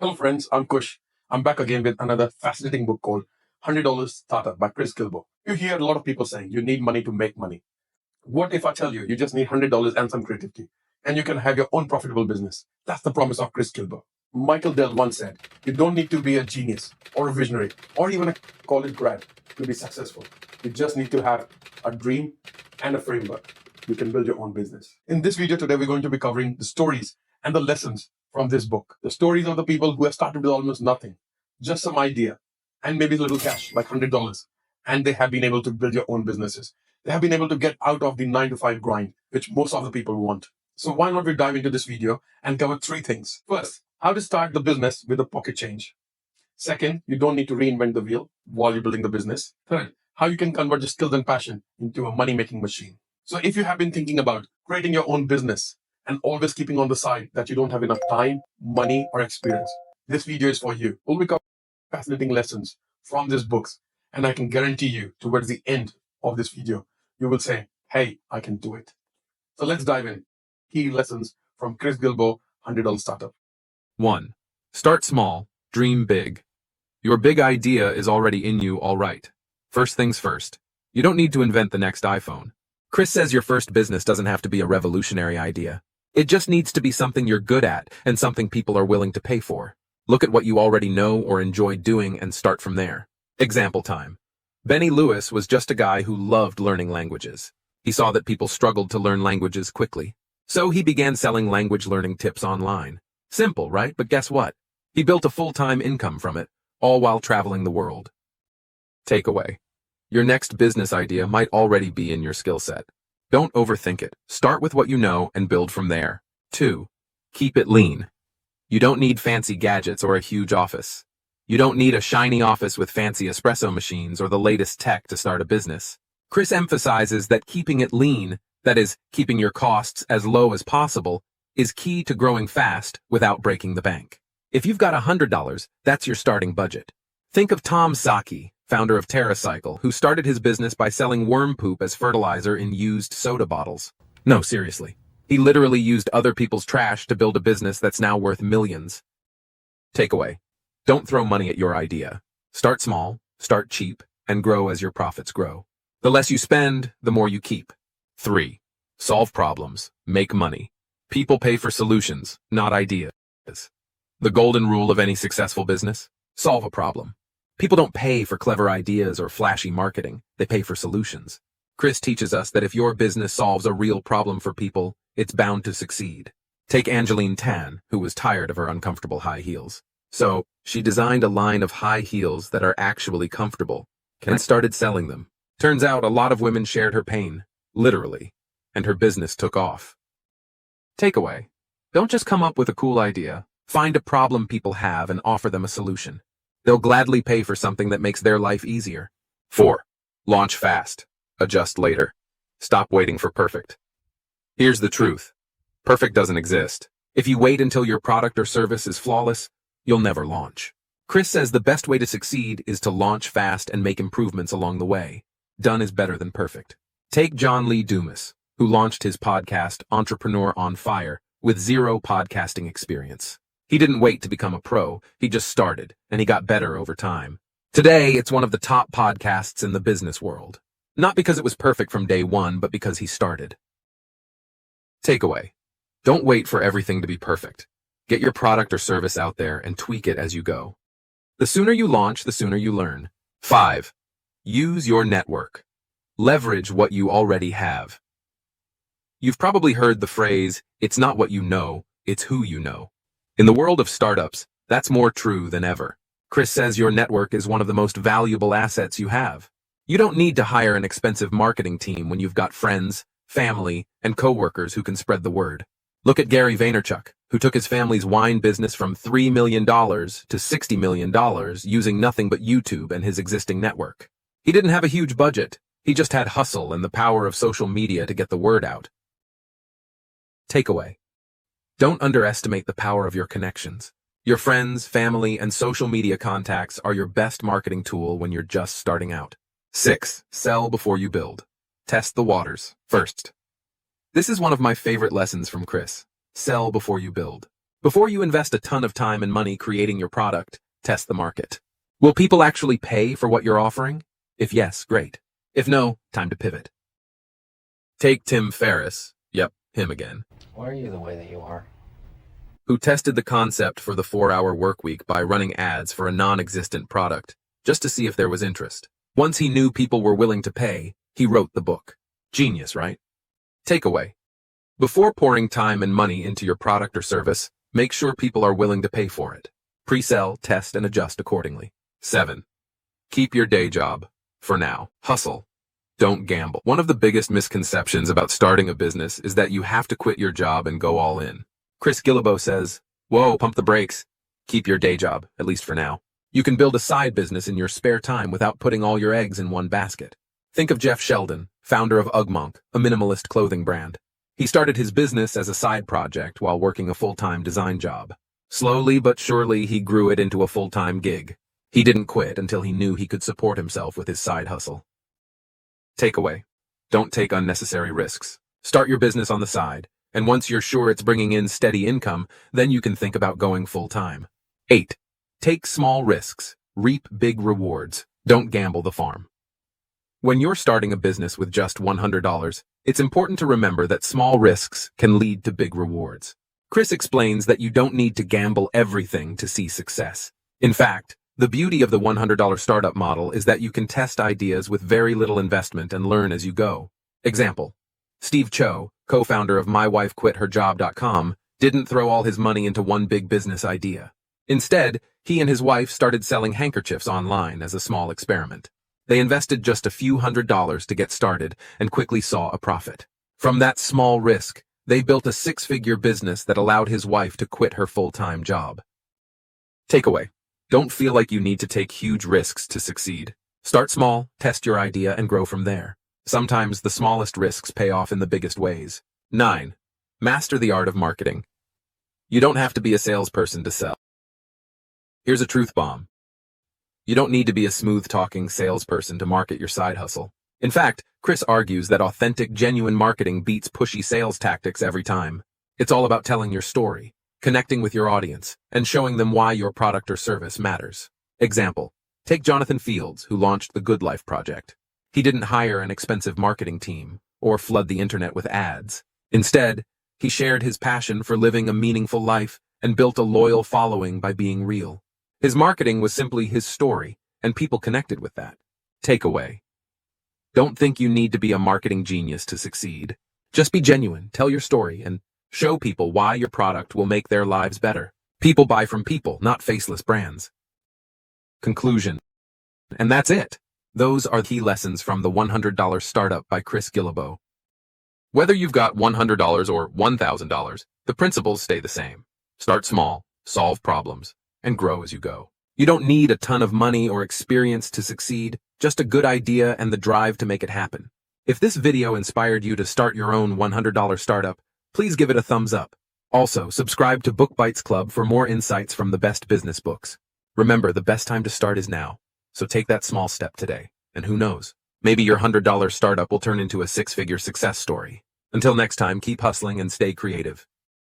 Hello, friends. I'm Kush. I'm back again with another fascinating book called $100 Startup by Chris Guillebeau. You hear a lot of people saying you need money to make money. What if I tell you you just need $100 and some creativity and you can have your own profitable business? That's the promise of Chris Guillebeau. Michael Dell once said, you don't need to be a genius or a visionary or even a college grad to be successful. You just need to have a dream and a framework. You can build your own business. In this video today, we're going to be covering the stories and the lessons from this book. The stories of the people who have started with almost nothing, just some idea, and maybe a little cash, like $100. And they have been able to build your own businesses. They have been able to get out of the 9 to 5 grind, which most of the people want. So why not we dive into this video and cover 3 things. First, how to start the business with a pocket change. Second, you don't need to reinvent the wheel while you're building the business. Third, how you can convert your skills and passion into a money-making machine. So if you have been thinking about creating your own business and always keeping on the side that you don't have enough time, money, or experience, this video is for you. We'll be covering fascinating lessons from these books, and I can guarantee you towards the end of this video, you will say, hey, I can do it. So let's dive in. Key lessons from Chris Guillebeau, $100 Startup. 1. Start small, dream big. Your big idea is already in you, all right. First things first. You don't need to invent the next iPhone. Chris says your first business doesn't have to be a revolutionary idea. It just needs to be something you're good at and something people are willing to pay for. Look at what you already know or enjoy doing and start from there. Example time. Benny Lewis was just a guy who loved learning languages. He saw that people struggled to learn languages quickly. So he began selling language learning tips online. Simple, right? But guess what? He built a full-time income from it, all while traveling the world. Takeaway. Your next business idea might already be in your skill set. Don't overthink it. Start with what you know and build from there. 2. Keep it lean. You don't need fancy gadgets or a huge office. You don't need a shiny office with fancy espresso machines or the latest tech to start a business. Chris emphasizes that keeping it lean, that is, keeping your costs as low as possible, is key to growing fast without breaking the bank. If you've got $100, that's your starting budget. Think of Tom Saki, founder of TerraCycle, who started his business by selling worm poop as fertilizer in used soda bottles. No, seriously. He literally used other people's trash to build a business that's now worth millions. Takeaway. Don't throw money at your idea. Start small, start cheap, and grow as your profits grow. The less you spend, the more you keep. 3. Solve problems. Make money. People pay for solutions, not ideas. The golden rule of any successful business? Solve a problem. People don't pay for clever ideas or flashy marketing. They pay for solutions. Chris teaches us that if your business solves a real problem for people, it's bound to succeed. Take Angeline Tan, who was tired of her uncomfortable high heels. So, she designed a line of high heels that are actually comfortable and started selling them. Turns out a lot of women shared her pain, literally, and her business took off. Takeaway. Don't just come up with a cool idea. Find a problem people have and offer them a solution. They'll gladly pay for something that makes their life easier. 4. Launch fast. Adjust later. Stop waiting for perfect. Here's the truth. Perfect doesn't exist. If you wait until your product or service is flawless, you'll never launch. Chris says the best way to succeed is to launch fast and make improvements along the way. Done is better than perfect. Take John Lee Dumas, who launched his podcast Entrepreneur on Fire with 0 podcasting experience. He didn't wait to become a pro, he just started, and he got better over time. Today, it's one of the top podcasts in the business world. Not because it was perfect from day one, but because he started. Takeaway. Don't wait for everything to be perfect. Get your product or service out there and tweak it as you go. The sooner you launch, the sooner you learn. 5. Use your network. Leverage what you already have. You've probably heard the phrase, it's not what you know, it's who you know. In the world of startups, that's more true than ever. Chris says your network is one of the most valuable assets you have. You don't need to hire an expensive marketing team when you've got friends, family, and coworkers who can spread the word. Look at Gary Vaynerchuk, who took his family's wine business from $3 million to $60 million using nothing but YouTube and his existing network. He didn't have a huge budget. He just had hustle and the power of social media to get the word out. Takeaway. Don't underestimate the power of your connections. Your friends, family, and social media contacts are your best marketing tool when you're just starting out. 6. Sell before you build. Test the waters first. This is one of my favorite lessons from Chris. Sell before you build. Before you invest a ton of time and money creating your product, test the market. Will people actually pay for what you're offering? If yes, great. If no, time to pivot. Take Tim Ferriss, yep, him again, Why are you the way that you are? who tested the concept for the 4-hour workweek by running ads for a non-existent product, just to see if there was interest. Once he knew people were willing to pay, he wrote the book. Genius, right? Takeaway. Before pouring time and money into your product or service, make sure people are willing to pay for it. Pre-sell, test, and adjust accordingly. 7. Keep your day job. For now. Hustle. Don't gamble. One of the biggest misconceptions about starting a business is that you have to quit your job and go all in. Chris Guillebeau says, whoa, pump the brakes. Keep your day job, at least for now. You can build a side business in your spare time without putting all your eggs in one basket. Think of Jeff Sheldon, founder of UGGmonk, a minimalist clothing brand. He started his business as a side project while working a full-time design job. Slowly but surely, he grew it into a full-time gig. He didn't quit until he knew he could support himself with his side hustle. Takeaway. Don't take unnecessary risks. Start your business on the side, and once you're sure it's bringing in steady income, then you can think about going full-time. 8. Take small risks. Reap big rewards. Don't gamble the farm. When you're starting a business with just $100, it's important to remember that small risks can lead to big rewards. Chris explains that you don't need to gamble everything to see success. In fact, the beauty of the $100 startup model is that you can test ideas with very little investment and learn as you go. Example. Steve Cho, co-founder of MyWifeQuitHerJob.com, didn't throw all his money into one big business idea. Instead, he and his wife started selling handkerchiefs online as a small experiment. They invested just a few $100s to get started and quickly saw a profit. From that small risk, they built a 6-figure business that allowed his wife to quit her full-time job. Takeaway. Don't feel like you need to take huge risks to succeed. Start small, test your idea, and grow from there. Sometimes the smallest risks pay off in the biggest ways. 9. Master the art of marketing. You don't have to be a salesperson to sell. Here's a truth bomb. You don't need to be a smooth-talking salesperson to market your side hustle. In fact, Chris argues that authentic, genuine marketing beats pushy sales tactics every time. It's all about telling your story, connecting with your audience, and showing them why your product or service matters. Example. Take Jonathan Fields, who launched the Good Life Project. He didn't hire an expensive marketing team or flood the internet with ads. Instead, he shared his passion for living a meaningful life and built a loyal following by being real. His marketing was simply his story, and people connected with that. Takeaway. Don't think you need to be a marketing genius to succeed. Just be genuine, tell your story, and show people why your product will make their lives better. People buy from people, not faceless brands. Conclusion. And that's it. Those are key lessons from the $100 Startup by Chris Guillebeau. Whether you've got $100 or $1,000, the principles stay the same. Start small, solve problems, and grow as you go. You don't need a ton of money or experience to succeed, just a good idea and the drive to make it happen. If this video inspired you to start your own $100 startup, please give it a thumbs up. Also, subscribe to Book Bites Club for more insights from the best business books. Remember, the best time to start is now, so take that small step today. And who knows, maybe your $100 startup will turn into a 6-figure success story. Until next time, keep hustling and stay creative.